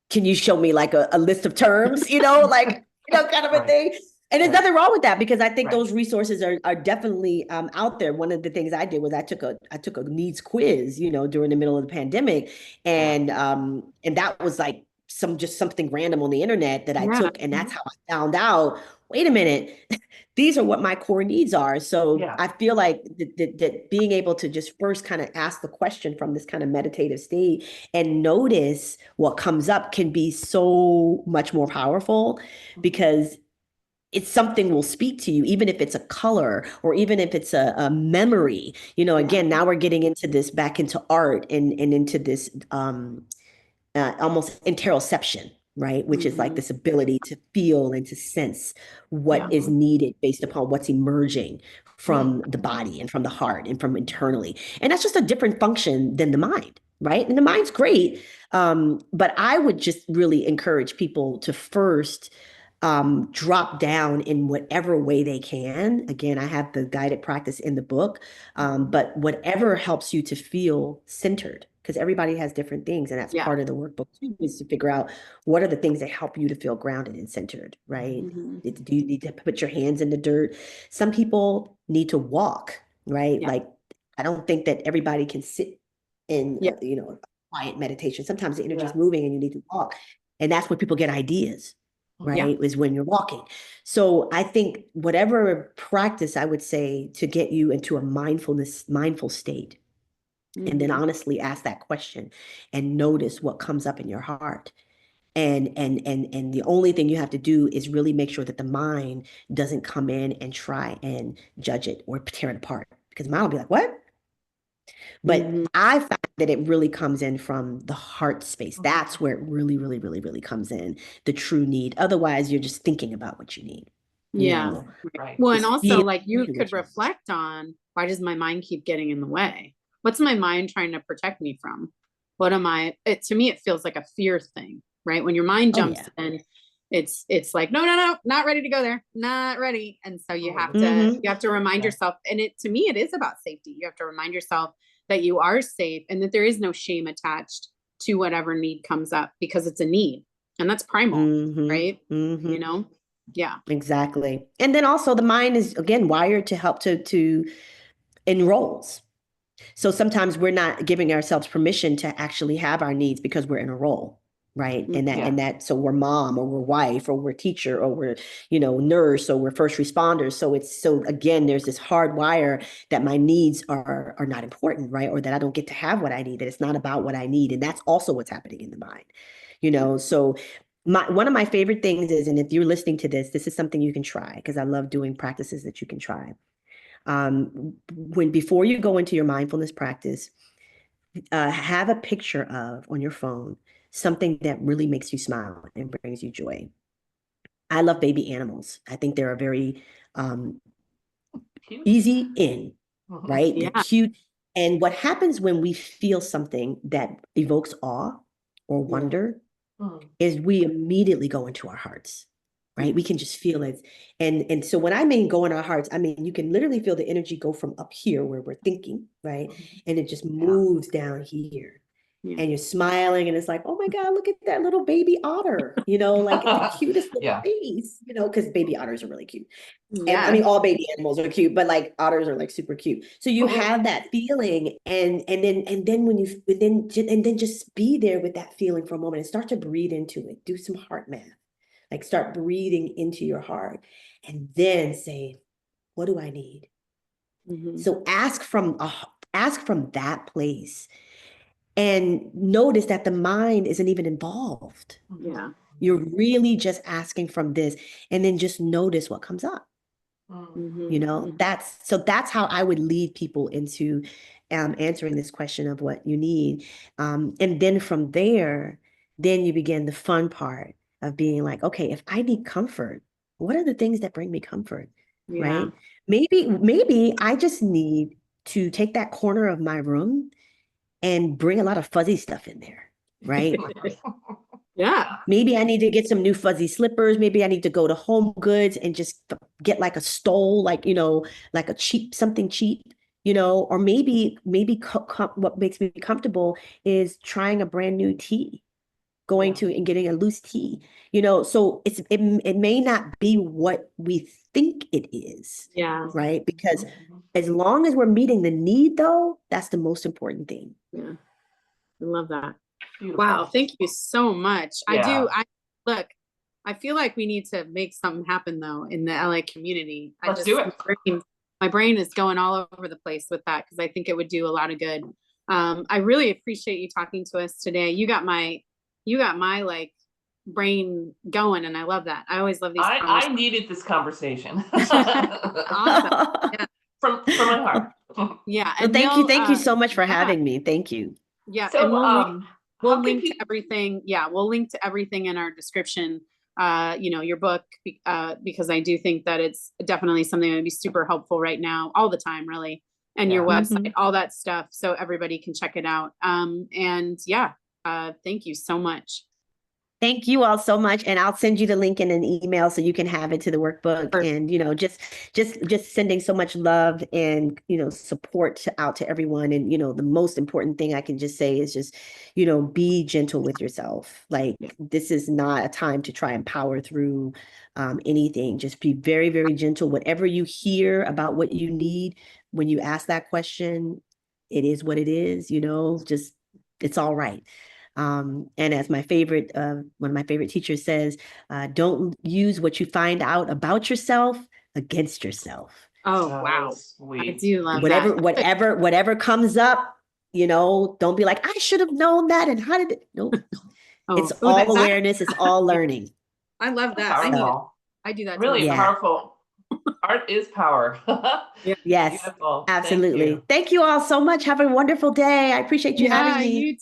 can you show me like a list of terms, you know, like, you know, kind of a thing. And there's nothing wrong with that, because I think those resources are definitely out there. One of the things I did was I took a needs quiz, you know, during the middle of the pandemic. And that was like something random on the internet that I took. And that's how I found out, wait a minute, these are what my core needs are. So I feel like that being able to just first kind of ask the question from this kind of meditative state and notice what comes up can be so much more powerful, because it's something will speak to you, even if it's a color or even if it's a memory. You know, again, now we're getting into this, back into art and into this almost interoception, right? Which is like this ability to feel and to sense what is needed based upon what's emerging from the body and from the heart and from internally. And that's just a different function than the mind, right? And the mind's great. But I would just really encourage people to first drop down in whatever way they can. Again, I have the guided practice in the book, but whatever helps you to feel centered, because everybody has different things. And that's
Yeah.
part of the workbook too, is to figure out what are the things that help you to feel grounded and centered, right?
Mhm.
Do you need to put your hands in the dirt? Some people need to walk, right?
Yeah.
Like, I don't think that everybody can sit in,
Yeah.
quiet meditation. Sometimes the energy is
Yeah.
moving and you need to walk. And that's where people get ideas, right? Is when you're walking. So I think whatever practice I would say to get you into a mindful state, and then
Mhm.
honestly ask that question and notice what comes up in your heart. And the only thing you have to do is really make sure that the mind doesn't come in and try and judge it or tear it apart. Because mine will be like, what? But
Mhm.
I found that it really comes in from the heart space. That's where it really, really, really, really comes in, the true need. Otherwise, you're just thinking about what you need.
Yeah.
Right.
Well, and
Just
also
feel
like you
into
could
what you need.
reflect on, why does my mind keep getting in the way? What's my mind trying to protect me from? What am I, to me, it feels like a fear thing, right? When your mind
Oh,
jumps
yeah.
in, it's like, no, no, no, not ready to go there, not ready. And so you have to,
Mhm.
you have to remind
Yeah.
yourself, and to me, it is about safety. You have to remind yourself that you are safe and that there is no shame attached to whatever need comes up, because it's a need, and that's primal,
Mhm.
right?
Mhm.
You know? Yeah.
Exactly. And then also the mind is again wired to help to enrolls. So sometimes we're not giving ourselves permission to actually have our needs because we're in a role, right? And that
Yeah.
and that so we're mom or we're wife or we're teacher or we're, nurse or we're first responders. So again, there's this hard wire that my needs are not important, right? Or that I don't get to have what I need, that it's not about what I need. And that's also what's happening in the mind. So one of my favorite things is, and if you're listening to this is something you can try, because I love doing practices that you can try. Before you go into your mindfulness practice, have a picture of on your phone something that really makes you smile and brings you joy. I love baby animals. I think they're a very
Cute.
easy in, right? They're
Yeah.
cute. And what happens when we feel something that evokes awe or wonder is we immediately go into our hearts, right? We can just feel it. And so when I mean go in our hearts, I mean, you can literally feel the energy go from up here where we're thinking, right? And it just moves down here.
Yeah.
And you're smiling and it's like, oh my God, look at that little baby otter, like the cutest little
Yeah.
face, because baby otters are really cute. And I
Yeah.
mean, all baby animals are cute, but like otters are like super cute. So you have that feeling, and then when you and then just be there with that feeling for a moment and start to breathe into it. Do some heart math, like start breathing into your heart, and then say, "What do I need?"
Mhm.
So ask from that place, and notice that the mind isn't even involved.
Yeah.
You're really just asking from this, and then just notice what comes up.
Mhm.
That's how I would lead people into answering this question of what you need. And then from there, then you begin the fun part of being like, okay, if I need comfort, what are the things that bring me comfort?
Yeah.
Right? Maybe I just need to take that corner of my room and bring a lot of fuzzy stuff in there, right?
Yeah.
Maybe I need to get some new fuzzy slippers. Maybe I need to go to Home Goods and just get like a stole, like, like a something cheap, or maybe what makes me comfortable is trying a brand new tea, going to and getting a loose tea, so it may not be what we think it is,
Yeah.
right? Because as long as we're meeting the need, though, that's the most important thing.
Yeah. I love that.
Beautiful.
Wow. Thank you so much.
Yeah.
Look, I feel like we need to make something happen though in the LA community.
Let's do it.
My brain is going all over the place with that, because I think it would do a lot of good. I really appreciate you talking to us today. You got my like brain going, and I love that. I always love these
I
conversations.
needed this conversation.
Awesome. Yeah.
From my heart.
Yeah.
Well,
And
thank you so much for having me. Thank you.
Yeah.
So,
And we'll
how
link
can
to
people?
everything. Yeah, we'll link to everything in our description your book, because I do think that it's definitely something that would be super helpful right now, all the time, really. And your
Yeah.
website, all that stuff, so everybody can check it out. And yeah, thank you so much.
Thank you all so much. And I'll send you the link in an email so you can have it to the workbook.
Sure.
And, just sending so much love and, support out to everyone. And, the most important thing I can just say is just, be gentle with yourself. Like, this is not a time to try and power through anything. Just be very, very gentle. Whatever you hear about what you need, when you ask that question, it is what it is, just, it's all right. And as one of my favorite teachers says, don't use what you find out about yourself against yourself.
Oh,
That
wow.
was sweet.
I do love
Whatever,
that.
whatever comes up, don't be like, I should have known that. And how did it? Nope. It's
Oh,
all
that-
awareness. It's all learning.
I love that. I
Powerful.
do that.
Really
too.
Yeah.
powerful. Art is power.
Yes,
Beautiful. Thank
absolutely.
you.
Thank you all so much. Have a wonderful day. I appreciate you having me.
You too.